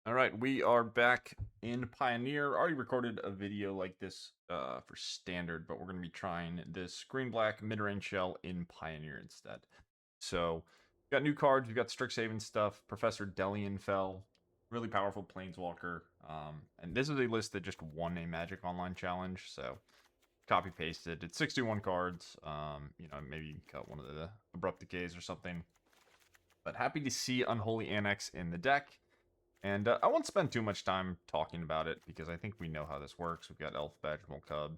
All right, we are back in Pioneer. Already recorded a video like this for Standard, but we're going to be trying this green-black mid-range shell in Pioneer instead. So, we've got new cards, we've got Strixhaven stuff, Professor Dellian Fel, really powerful Planeswalker, and this is a list that just won a Magic Online challenge, so copy-pasted. It's 61 cards, maybe you can cut one of the Abrupt Decays or something. But happy to see Unholy Annex in the deck. And I won't spend too much time talking about it because I think we know how this works. We've got Elf, Badgermole Cub.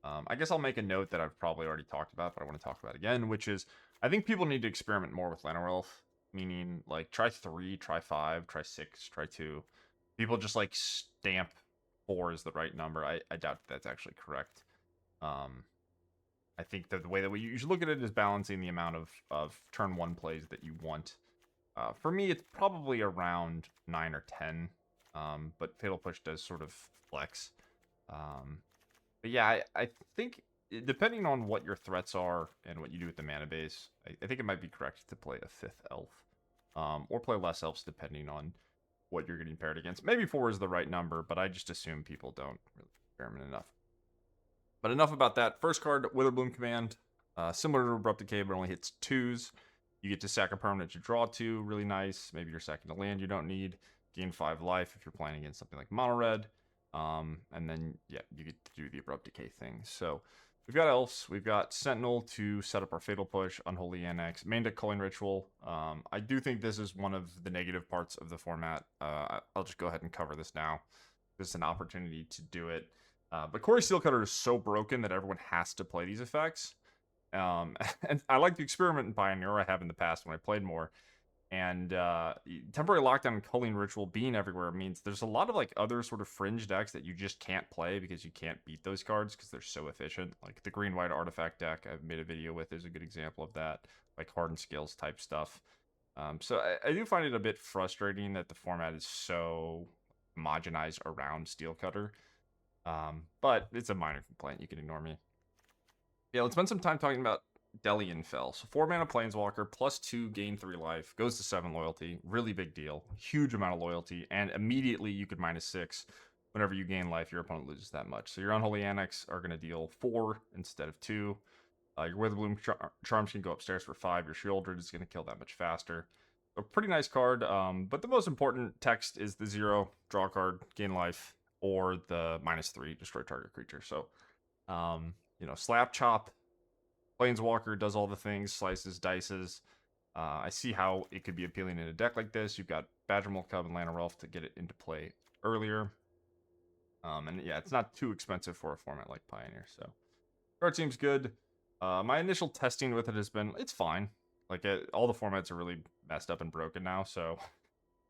I guess I'll make a note that I've probably already talked about, but I want to talk about again, which is I think people need to experiment more with Llanowar Elf, meaning like try 3, try 5, try 6, try 2. People just like stamp 4 is the right number. I doubt that's actually correct. I think that the way that we usually look at it is balancing the amount of turn 1 plays that you want. For me, it's probably around 9 or 10, but Fatal Push does sort of flex. But yeah, I think depending on what your threats are and what you do with the mana base, I think it might be correct to play a 5th elf, or play less elves depending on what you're getting paired against. Maybe 4 is the right number, but I just assume people don't really experiment enough. But enough about that. First card, Witherbloom Command, similar to Abrupt Decay, but only hits 2s. You get to sack a permanent to draw 2, really nice. Maybe you're sacking a land you don't need. Gain 5 life if you're playing against something like Mono Red. And then, yeah, you get to do the Abrupt Decay thing. So, we've got Elves. We've got Sentinel to set up our Fatal Push, Unholy Annex, main deck Culling Ritual. I do think this is one of the negative parts of the format. I'll just go ahead and cover this now. This is an opportunity to do it. But Corey Steelcutter is so broken that everyone has to play these effects. And I like the experiment in Pioneer I have in the past when I played more. And temporary lockdown and Culling Ritual being everywhere means there's a lot of like other sort of fringe decks that you just can't play because you can't beat those cards because they're so efficient. Like the green-white artifact deck I've made a video with is a good example of that, like Hardened Scales type stuff. So I do find it a bit frustrating that the format is so homogenized around Steelcutter. But it's a minor complaint. You can ignore me. Yeah, let's spend some time talking about Dellian Fel. So 4 mana Planeswalker, +2, gain 3 life, goes to 7 loyalty. Really big deal. Huge amount of loyalty. And immediately you could -6. Whenever you gain life, your opponent loses that much. So your Unholy Annex are going to deal 4 instead of 2. Your Witherbloom Charms can go upstairs for 5. Your Sheoldred is going to kill that much faster. A pretty nice card. But the most important text is the 0, draw a card, gain life, or the -3, destroy target creature. So, Slap Chop, Planeswalker does all the things, slices, dices. I see how it could be appealing in a deck like this. You've got Badgermole Cub and Llanowar Elf to get it into play earlier. And yeah, it's not too expensive for a format like Pioneer. So, card seems good. My initial testing with it has been, it's fine. Like, all the formats are really messed up and broken now. So,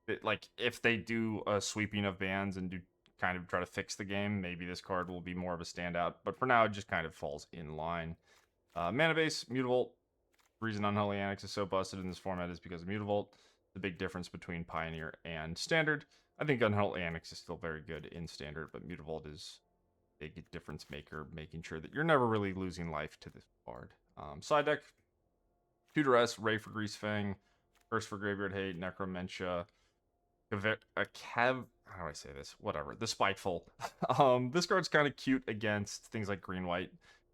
if they do a sweeping of bans and do kind of try to fix the game, maybe this card will be more of a standout, but for now it just kind of falls in line. Mana base, Mutavault. The reason Unholy Annex is so busted in this format is because of Mutavault. The big difference between Pioneer and Standard. I think Unholy Annex is still very good in Standard, but Mutavault is a big difference maker, making sure that you're never really losing life to this card. Side deck, 2 Duress, Ray for Greasefang, Curse for Graveyard Hate, Necromentia, how do I say this? Whatever. The Spiteful. This card's kind of cute against things like green-white,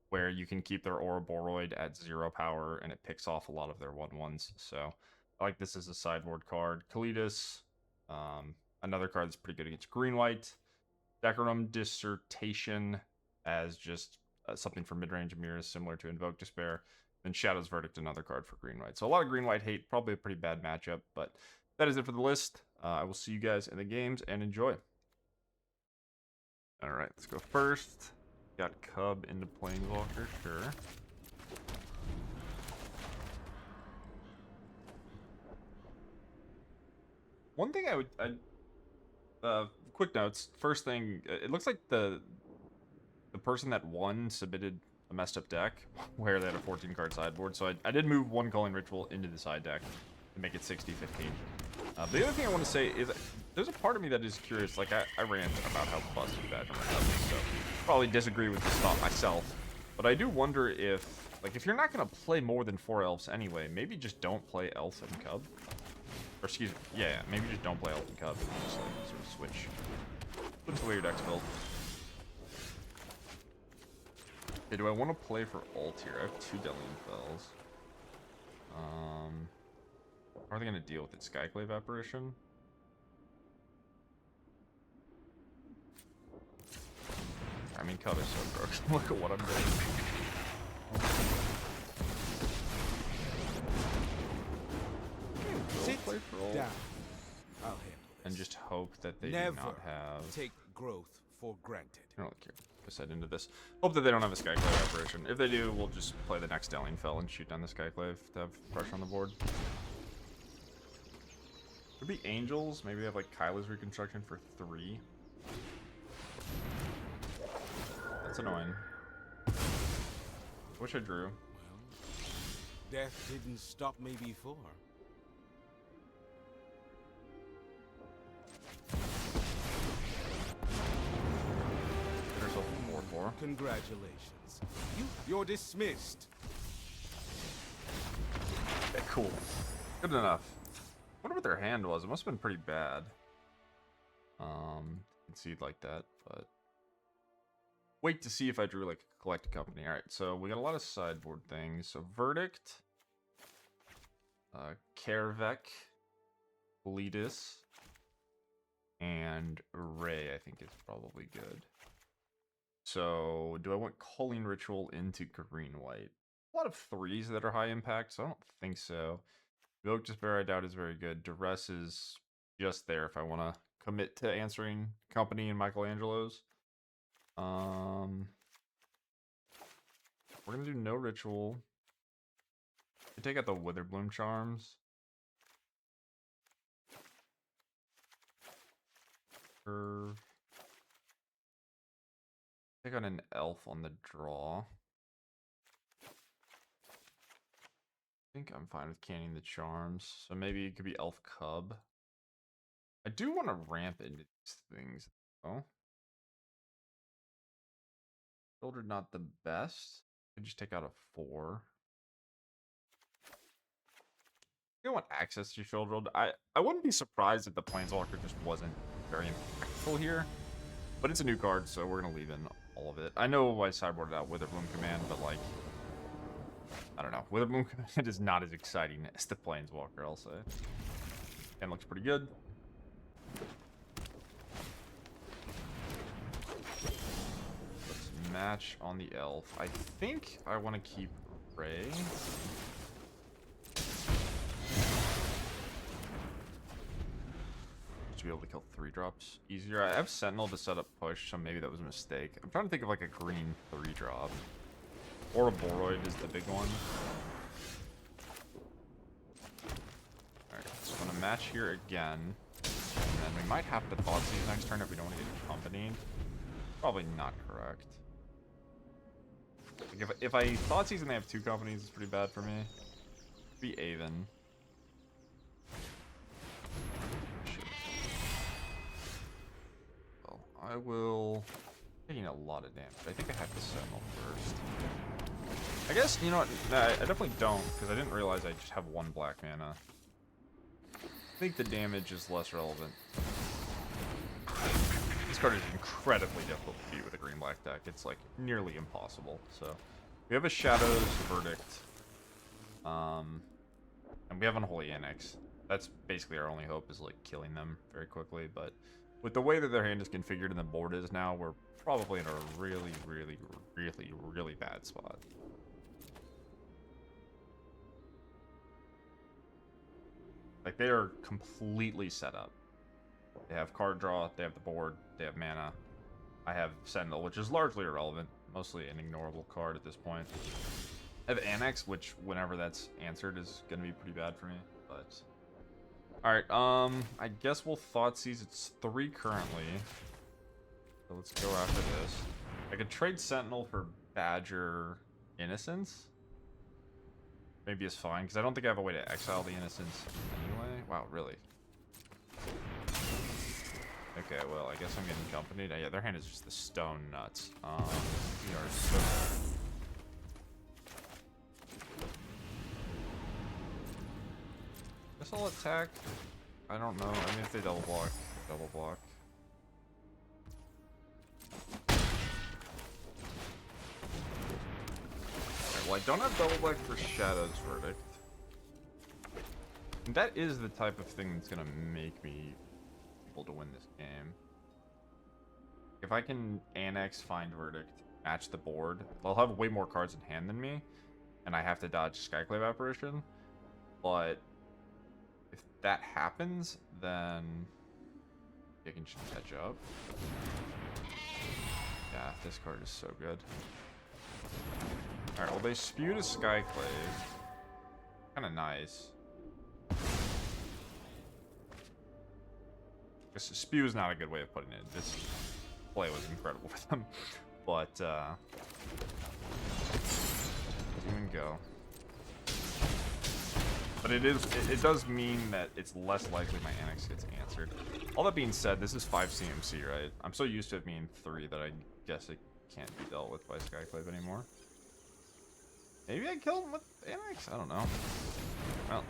where you can keep their Ouroboros at 0 power, and it picks off a lot of their 1/1s. So, I like this as a sideboard card. Kalitas, another card that's pretty good against green-white. Decorum Dissertation as just something for mid-range Mire, similar to Invoke Despair. Then Shadow's Verdict, another card for green-white. So, a lot of green-white hate, probably a pretty bad matchup, but that is it for the list. I will see you guys in the games and enjoy. Alright, let's go first. Got Cub into Planeswalker, sure. One thing quick notes. First thing, it looks like the person that won submitted a messed up deck where they had a 14 card sideboard. So I did move 1 Culling Ritual into the side deck to make it 60-15. The other thing I want to say is there's a part of me that is curious. Like, I rant about how busted Badgermole Cub is, so probably disagree with this thought myself. But I do wonder if, like, if you're not going to play more than 4 elves anyway, maybe just don't play Elf and Cub. Or excuse me, yeah, maybe just don't play Ultimate Cub and just like sort of switch the way your deck's built. Okay, do I want to play for ult here? I have 2 Dellian Fels. How are they going to deal with it? Skyclave Apparition? I mean, Cub is so broken. Look at what I'm doing. Play for ult. Down. I'll handle this. And just hope that they Never do not have... take growth for granted. I don't really care. Let's head into this. Hope that they don't have a Skyclave Apparition. If they do, we'll just play the next Dellian Fel and shoot down the Skyclave to have pressure on the board. Could be Angels. Maybe they have like Kyla's Reconstruction for 3. That's annoying. Wish I drew. Well, death didn't stop me before. Yourself a 4/4. Congratulations. You're dismissed. Okay, cool. Good enough. I wonder what their hand was. It must have been pretty bad. Concede like that, but wait to see if I drew like a collected company. All right, so we got a lot of sideboard things. So Verdict, Kaervek, Kalitas, and Ray I think is probably good. So do I want Culling Ritual into green-white? A lot of 3s that are high impact, so I don't think so. Invoke Despair I doubt is very good. Duress is just there if I want to commit to answering company and Michelangelo's. We're gonna do no ritual. We take out the Witherbloom Charms. Curve. Take out an elf on the draw. I think I'm fine with canning the charms. So maybe it could be Elf Cub. I do want to ramp into these things though. Sheoldred not the best. I just take out a 4. I want access to Sheoldred. I wouldn't be surprised if the Planeswalker just wasn't very impactful here. But it's a new card, so we're gonna leave in all of it. I know I sideboarded out Witherbloom Command, but like I don't know. Witherbloom Command is not as exciting as the Planeswalker, I'll say. And looks pretty good. Let's match on the elf. I think I want to keep Ray. To be able to kill 3-drops easier. I have Sentinel to set up push, so maybe that was a mistake. I'm trying to think of like a green 3-drop. Or a Boroid is the big one. Alright, so I'm gonna match here again. And then we might have to Thoughtseize next turn if we don't want to get accompanied. Probably not correct. Like if I Thoughtseize and they have 2 companies, it's pretty bad for me. Be Aven. Well, I will... taking a lot of damage. I think I have to Sentinel first. I guess, you know what, I definitely don't, because I didn't realize I just have 1 black mana. I think the damage is less relevant. This card is incredibly difficult to beat with a green-black deck. It's, like, nearly impossible. So, we have a Shadows Verdict. And we have Unholy Annex. That's basically our only hope, is, like, killing them very quickly. But with the way that their hand is configured and the board is now, we're probably in a really, really, really, really bad spot. Like, they are completely set up. They have card draw, they have the board, they have mana. I have Sentinel, which is largely irrelevant. Mostly an ignorable card at this point. I have Annex, which, whenever that's answered, is going to be pretty bad for me. But alright, I guess we'll Thoughtseize. It's 3 currently. So let's go after this. I could trade Sentinel for Badger Innocence. Maybe it's fine, because I don't think I have a way to exile the Innocence anyway. Wow, really? Okay, well, I guess I'm getting accompanied. Yeah, their hand is just the stone nuts. We are so bad. Guess I'll attack I don't know. I mean, if they double block, double block. Alright, well, I don't have double block for Shadow's Verdict. And that is the type of thing that's gonna make me able to win this game. If I can Annex, find Verdict, match the board, they'll have way more cards in hand than me, and I have to dodge Skyclave Apparition. But if that happens, then I can just catch up. Yeah, this card is so good. Alright, well, they spewed a Skyclave. Kind of nice. This spew is not a good way of putting it. This play was incredible for them. But, even go. But it does mean that it's less likely my Annex gets answered. All that being said, this is 5 CMC, right? I'm so used to it being 3 that I guess it can't be dealt with by Skyclave anymore. Maybe I kill him with Annex? I don't know. Well.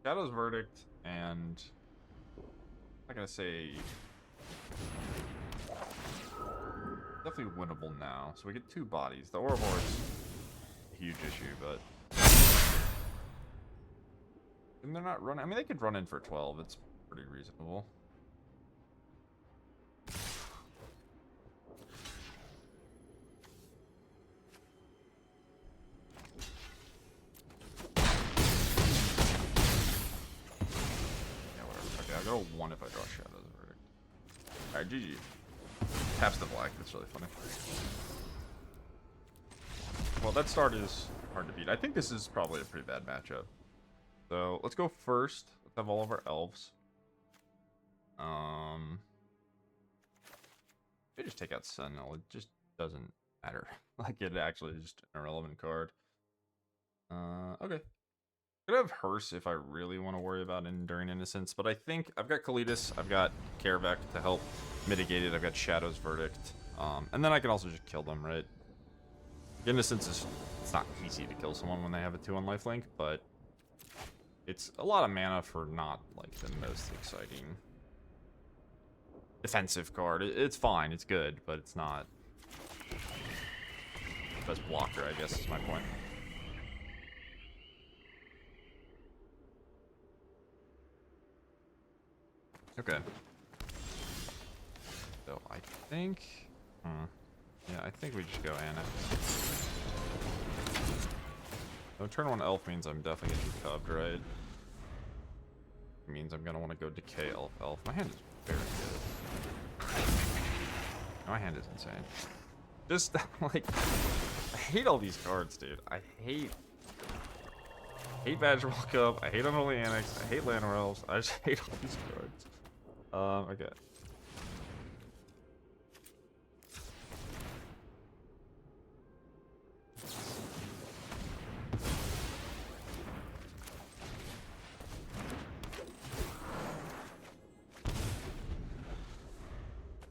Shadow's Verdict, and I'm not gonna say definitely winnable now. So we get 2 bodies. The Urborg's a huge issue, but and they're not running. I mean, they could run in for 12. It's pretty reasonable. I go 1 if I draw Shadow's Verdict. Alright, GG. Taps the black, that's really funny. Well, that start is hard to beat. I think this is probably a pretty bad matchup. So, let's go first. Let's have all of our elves. They just take out Sentinel. It just doesn't matter. Like, it actually is just an irrelevant card. Okay. I could have Hearse if I really want to worry about Enduring Innocence, but I think I've got Kalitas, I've got Kaervek to help mitigate it, I've got Shadow's Verdict, and then I can also just kill them, right? Innocence is, it's not easy to kill someone when they have a 2-1 lifelink, but it's a lot of mana for not, like, the most exciting defensive card. It's fine, it's good, but it's not the best blocker, I guess is my point. Okay. So I think, yeah, I think we just go Annex. So turn 1 elf means I'm definitely gonna be cubbed, right? It means I'm gonna want to go Decay elf. My hand is very good. My hand is insane. Just like, I hate all these cards, dude. I hate Badgermole Cub. I hate Unholy Annex. I hate Llanowar Elves. I just hate all these cards. Okay.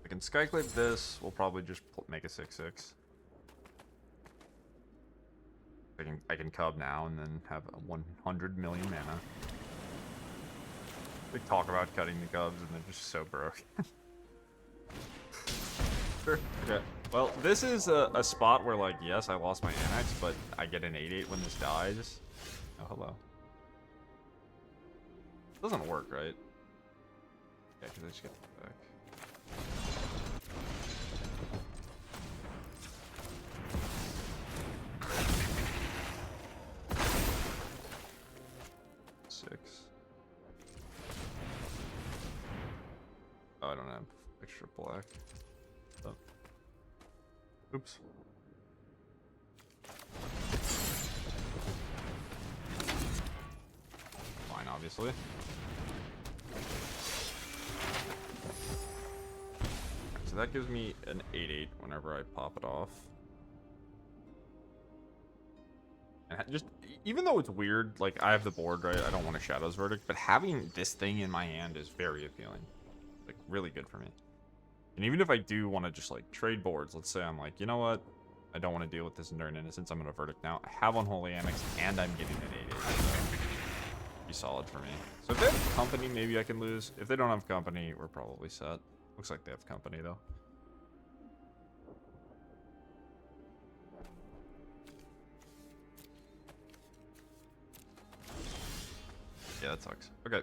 I can Skyclave this. We'll probably just make a 6/6. I can Cub now and then have a 100 million mana. We talk about cutting the Cubs and they're just so broke. Sure. Okay. Well, this is a spot where, like, yes, I lost my Annex, but I get an 8/8 when this dies. Oh, hello. Doesn't work, right? Yeah, because I just get the back. Oh, I don't have extra black. Oh. Oops. Fine, obviously. So that gives me an 8/8 whenever I pop it off. And just, even though it's weird, like, I have the board, right? I don't want a Shadow's Verdict, but having this thing in my hand is very appealing. Like, really good for me. And even if I do want to just, like, trade boards, let's say I'm like, you know what? I don't want to deal with this Enduring Innocence. I'm going to Verdict now. I have Unholy Annex, and I'm getting an 8-8. So be solid for me. So if they have company, maybe I can lose. If they don't have company, we're probably set. Looks like they have company, though. Yeah, that sucks. Okay.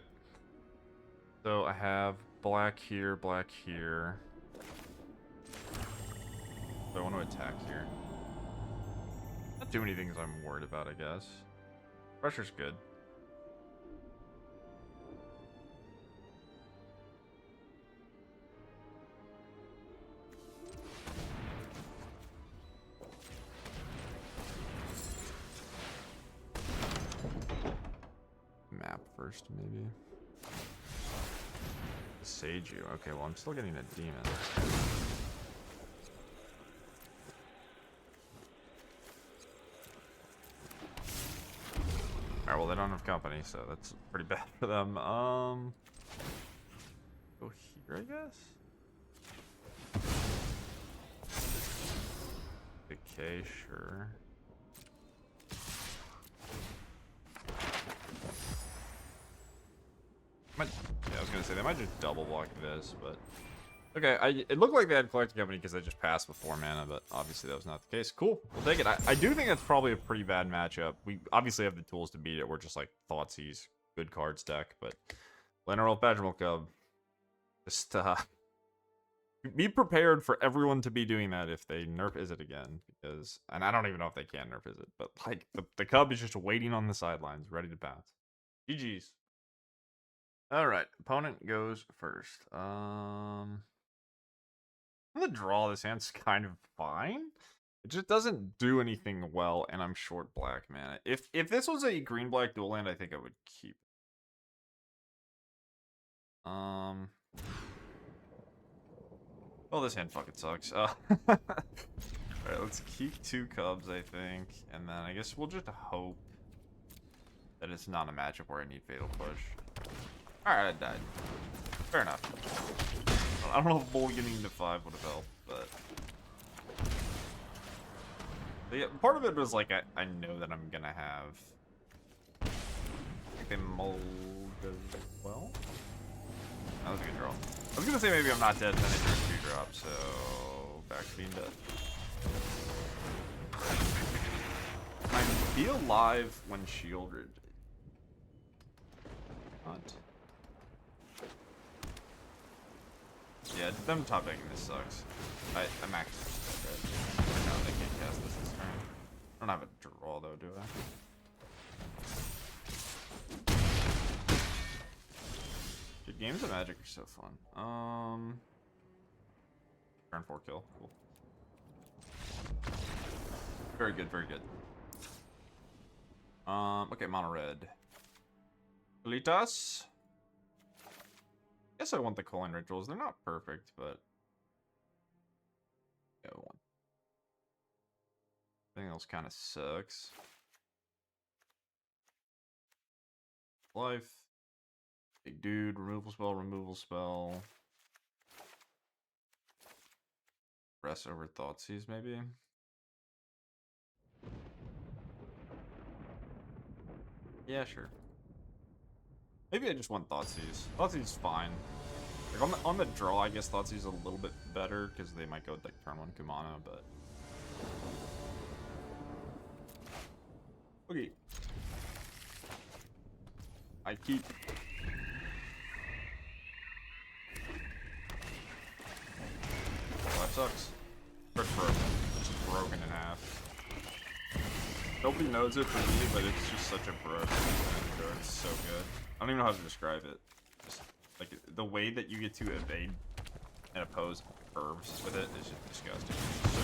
So I have black here, black here. So I want to attack here. Not too many things I'm worried about, I guess. Pressure's good. Map first, maybe. Boseiju. Okay, well, I'm still getting a demon. Alright, well, they don't have company, so that's pretty bad for them. Go here, I guess? Decay, sure. Yeah, I was gonna say they might just double block this, but okay. It looked like they had collecting company because they just passed with 4 mana, but obviously that was not the case. Cool, we'll take it. I do think that's probably a pretty bad matchup. We obviously have the tools to beat it. We're just like Thoughtseize, good cards deck, but Llanowar Badgermole Cub. Just be prepared for everyone to be doing that if they nerf Izzet again, because and I don't even know if they can nerf Izzet, but like the Cub is just waiting on the sidelines, ready to pounce. GG's. All right, opponent goes first. I'm gonna draw. This hand's kind of fine. It just doesn't do anything well, and I'm short black mana. If this was a green black dual land, I think I would keep it. Oh, this hand fucking sucks. Alright, let's keep 2 Cubs, I think, and then I guess we'll just hope that it's not a matchup where I need Fatal Push. Alright, I died. Fair enough. I don't know if Bull getting to 5 would have helped, but... Yeah, part of it was like, I know that I'm gonna have... I think mold as well? That was a good draw. I was gonna say maybe I'm not dead, then it drew 2 drops, so... back to being dead. Can I be alive when Sheoldred? Not. Yeah, them top decking this sucks. I'm actually dead. No, they can't cast this turn. I don't have a draw though, do I? Dude, games of Magic are so fun. Turn 4 kill. Cool. Very good, very good. Okay, mono red. Kalitas. Guess I want the Culling Rituals. They're not perfect, but yeah, I want. Everything else kind of sucks. Life. Big dude. Removal spell. Removal spell. Rest over Thoughtseize, maybe. Yeah, sure. Maybe I just want Thoughtseize. Thoughtseize is fine. Like on the draw, I guess Thoughteize is a little bit better because they might go with like turn 1 Kumano, but okay. I keep. Well, that sucks. It's broken. It's just broken in half. Nobody knows it for me, but it's just such a broken card. It's so good. I don't even know how to describe it. Just like the way that you get to evade and oppose herbs with it is just disgusting. So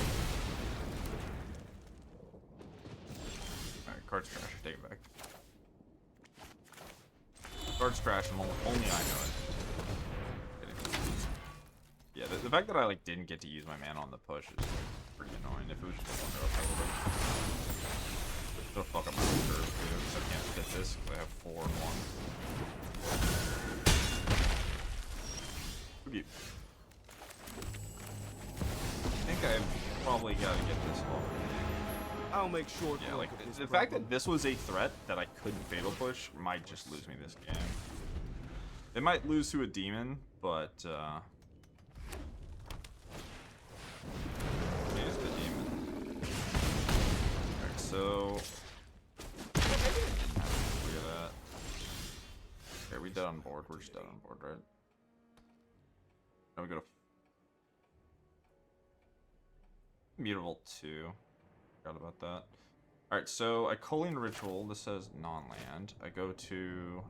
alright, card's trash. Take it back. Card's trash and only I know it. Yeah, the fact that I like didn't get to use my mana on the push is pretty annoying. If it was just one drop, I would have. It'll fuck up my curve too, because I can't fit this because I have 4 and 1. Okay. I think I've probably got to get this off. make short Yeah, work like of this the fact problem. that this was a threat that I couldn't fatal push might just lose me this game. They might lose to a demon, but here's the demon. Alright, so look at that. Okay, are we dead on board? We're just dead on board, right? Now we go to Mutavault 2. Forgot about that. Alright, so I Culling Ritual. This says non-land. I go to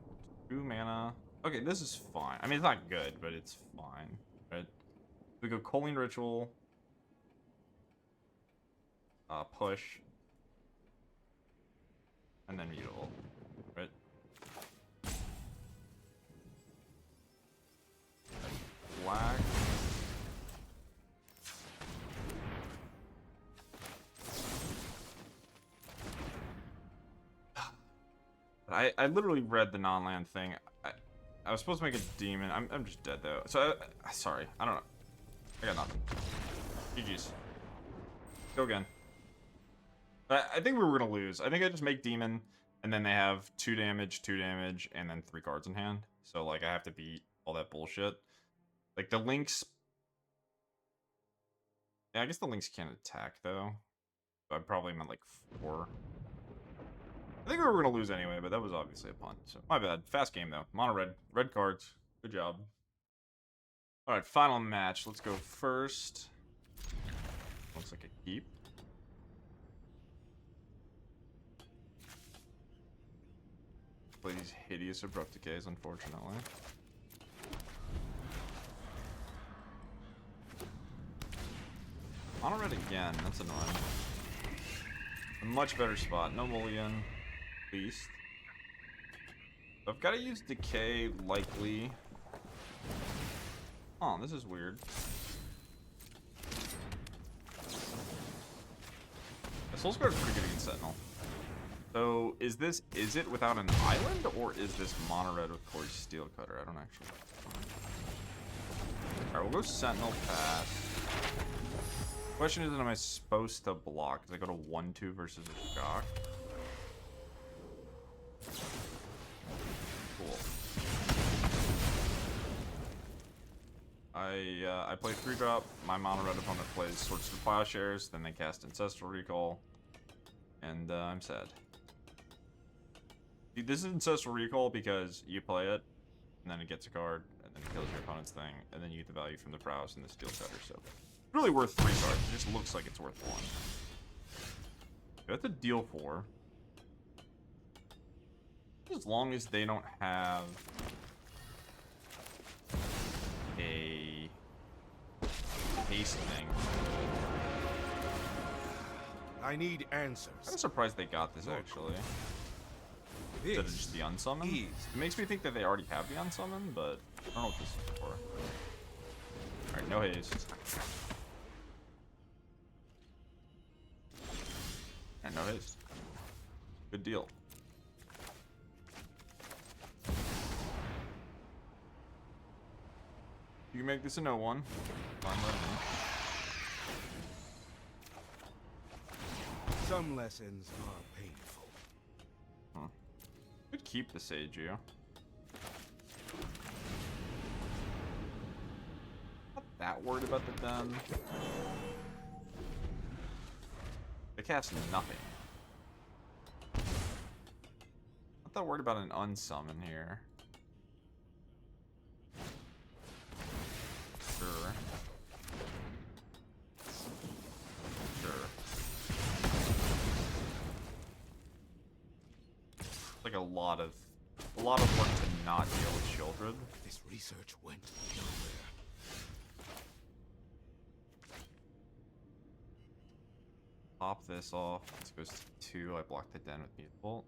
2 mana. Okay, this is fine. I mean, it's not good, but it's fine, right? We go Culling Ritual. Push. And then Mutavault, right? Black. I literally read the non-land thing. I was supposed to make a demon. I'm just dead though. So sorry. I don't know. I got nothing. GG's. Go again. I think we were gonna lose. I think I just make demon, and then they have 2 damage, 2 damage, and then 3 cards in hand. So like I have to beat all that bullshit. Like the Lynx. Yeah, I guess the Lynx can't attack though. So I probably meant like 4. I think we were going to lose anyway, but that was obviously a punt. So, my bad. Fast game, though. Mono red. Red cards. Good job. Alright, final match. Let's go first. Looks like a keep. Play these hideous Abrupt Decays, unfortunately. Mono red again. That's annoying. A much better spot. No mulligan. Least. I've got to use Decay, likely. Oh, this is weird. The Soul Scar is pretty good against Sentinel. So, is it without an island, or is this mono red with Corey's Steel Cutter? I don't actually. Alright, we'll go Sentinel pass. Question is, am I supposed to block? Because I go to 1-2 versus a shock. Cool. I play 3-drop. My mono red opponent plays Swords to Plowshares. Then they cast Ancestral Recall, and I'm sad. Dude, this is Ancestral Recall because you play it, and then it gets a card, and then it kills your opponent's thing, and then you get the value from the prowess and the Steel Cutter. So. Really worth 3 cards. It just looks like it's worth 1. You have to deal 4. As long as they don't have a haste thing. I need answers. I'm surprised they got this actually. Instead of just the unsummon. It makes me think that they already have the unsummon, but I don't know what this is for. Alright, no haste. And no haste. Good deal. You can make this a no one. Fine by me. Some lessons are painful. Huh. Could keep the Boseiju. Not that worried about the den. They cast nothing. Not that worried about an unsummon here. Sure. Sure. Like a lot of work to not deal with Sheoldred. This research went nowhere. Pop this off. This goes to 2. I block the den with Mutavault.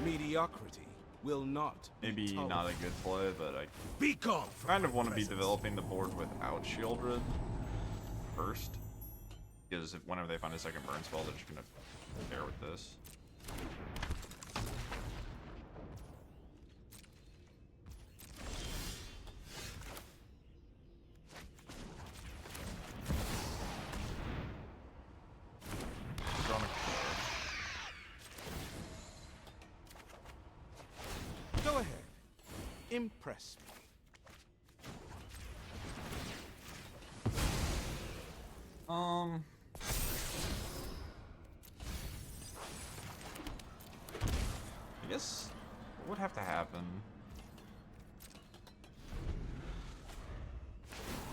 Mediocrity will not be Maybe tolerated. not a good play, but I Be gone from kind of my want to be presence. developing the board without Sheoldred first. Because whenever they find a second burn spell, they're just going to pair with this. Impress me. I guess what would have to happen?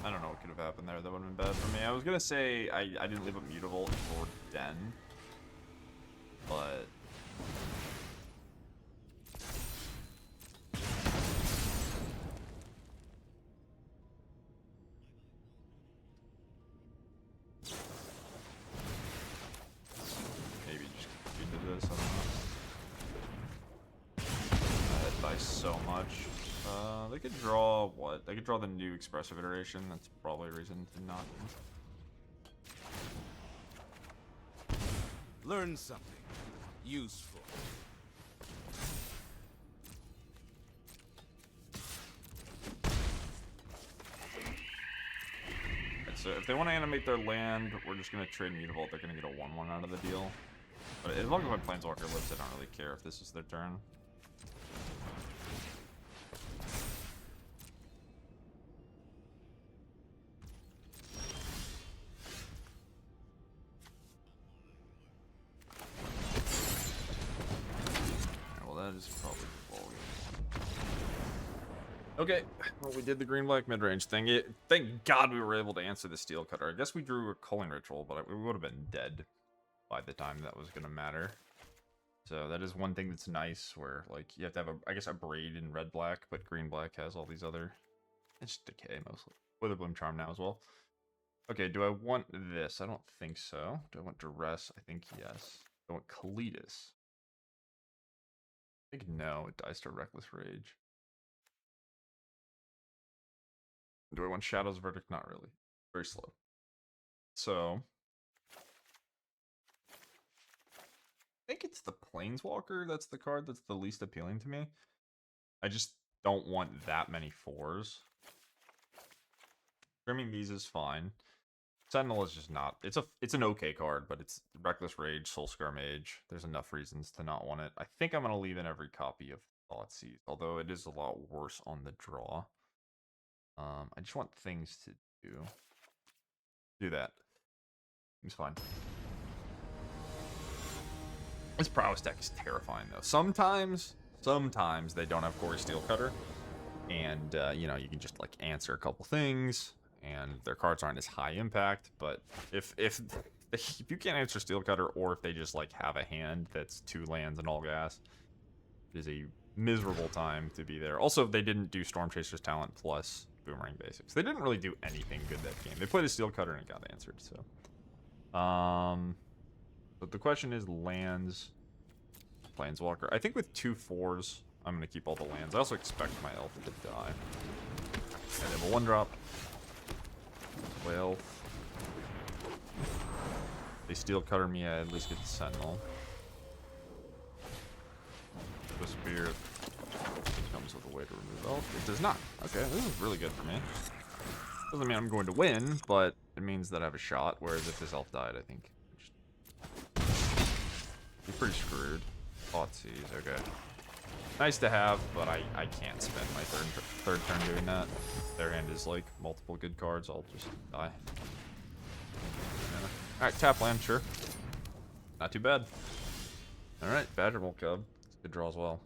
I don't know what could have happened there. That would have been bad for me. I was gonna say I didn't leave a Mutavault for Den, but maybe just into this. I don't know. That dice so much. They could draw what? They could draw the new expressive iteration. That's probably a reason to not. Learn something useful. Right, so if they want to animate their land, we're just going to trade Mutavault. They're going to get a 1/1 out of the deal. But as long as my Planeswalker lives, I don't really care if this is their turn. Okay, well, we did the green-black mid-range thing. Thank God we were able to answer the Steel Cutter. I guess we drew a Culling Ritual, but we would have been dead by the time that was going to matter. So that is one thing that's nice, where, like, you have to have, I guess, a Braid in red-black, but green-black has all these other... It's Decay, mostly. Witherbloom Charm now as well. Okay, do I want this? I don't think so. Do I want Duress? I think yes. Do I want Kalitas? I think no. It dies to Reckless Rage. Do I want Shadow's Verdict? Not really. Very slow. So I think it's the Planeswalker that's the card that's the least appealing to me. I just don't want that many 4s. Trimming these is fine. Sentinel is just not. It's an okay card, but it's Reckless Rage, Soulscar Mage. There's enough reasons to not want it. I think I'm gonna leave in every copy of Thoughtseize, although it is a lot worse on the draw. I just want things to do that. Seems fine. This prowess deck is terrifying though. Sometimes they don't have Gory Steel Cutter, and you know, you can just like answer a couple things, and their cards aren't as high impact. But if you can't answer Steel Cutter, or if they just like have a hand that's 2 lands and all gas, it is a miserable time to be there. Also, they didn't do Storm Chaser's Talent plus Boomerang Basics. They didn't really do anything good that game. They played a Steel Cutter and it got answered, so. But the question is lands, Planeswalker. I think with 2 4s, I'm going to keep all the lands. I also expect my elf to die. And they have a 1-drop. 12. They Steel Cutter me, I at least get the Sentinel. The Spirit comes with a way to remove elf. It does not. Okay, this is really good for me. Doesn't mean I'm going to win, but it means that I have a shot. Whereas if this elf died, I think be pretty screwed. Thoughtseize, okay. Nice to have, but I can't spend my third turn doing that. Their hand is like multiple good cards. I'll just die. Alright, tap land, sure. Not too bad. Alright, Badgermole Cub. It's a good draw as well.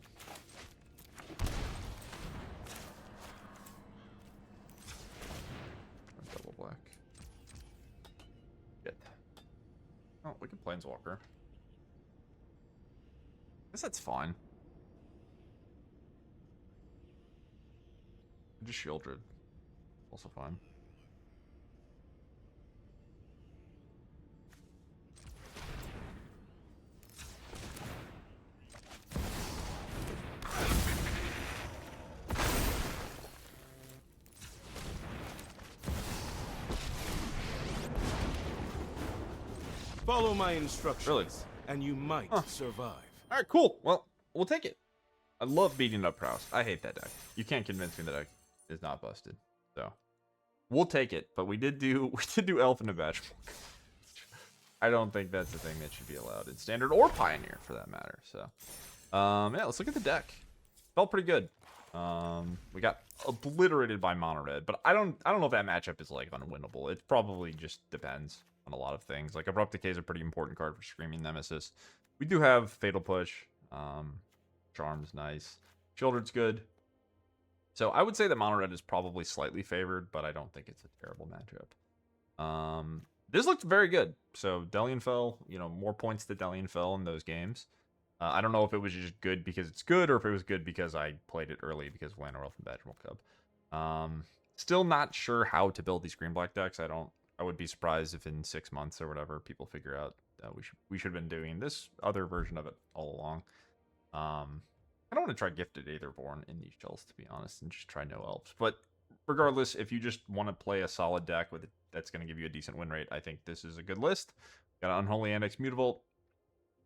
Double black. Ghet. Oh, we can Planeswalker. I guess that's fine. Just Sheoldred. Also fine. Follow my instructions, Really? and you might survive. Alright, cool. Well, we'll take it. I love beating up Prowse. I hate that deck. You can't convince me that deck is not busted. So we'll take it. But we did do Elf and a Badgermole. I don't think that's a thing that should be allowed in Standard or Pioneer for that matter. So yeah, let's look at the deck. Felt pretty good. We got obliterated by mono red, but I don't know if that matchup is like unwinnable. It probably just depends on a lot of things. Like Abrupt Decay is a pretty important card for Screaming Nemesis. We do have Fatal Push. Charm's nice. Sheoldred's good. So I would say that mono red is probably slightly favored, but I don't think it's a terrible matchup. This looked very good. So Dellian Fel, more points to Dellian Fel in those games. I don't know if it was just good because it's good, or if it was good because I played it early because of Llanowar Elves and Badgermole Cub. Still not sure how to build these green black decks. I would be surprised if in 6 months or whatever people figure out that we should have been doing this other version of it all along. I don't want to try Gifted Aetherborn in these shells, to be honest, and just try no elves. But regardless, if you just want to play a solid deck with it that's going to give you a decent win rate, I think this is a good list. Got Unholy, Annex, Mutavault.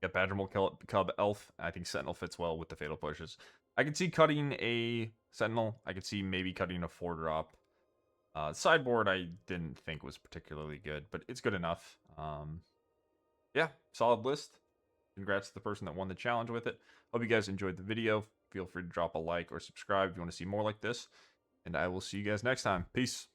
Got Badgermole Cub, Elf. I think Sentinel fits well with the Fatal Pushes. I could see cutting a Sentinel. I could see maybe cutting a 4-drop. Sideboard I didn't think was particularly good, but it's good enough. Yeah, solid list. Congrats to the person that won the challenge with it. Hope you guys enjoyed the video. Feel free to drop a like or subscribe if you want to see more like this. And I will see you guys next time. Peace.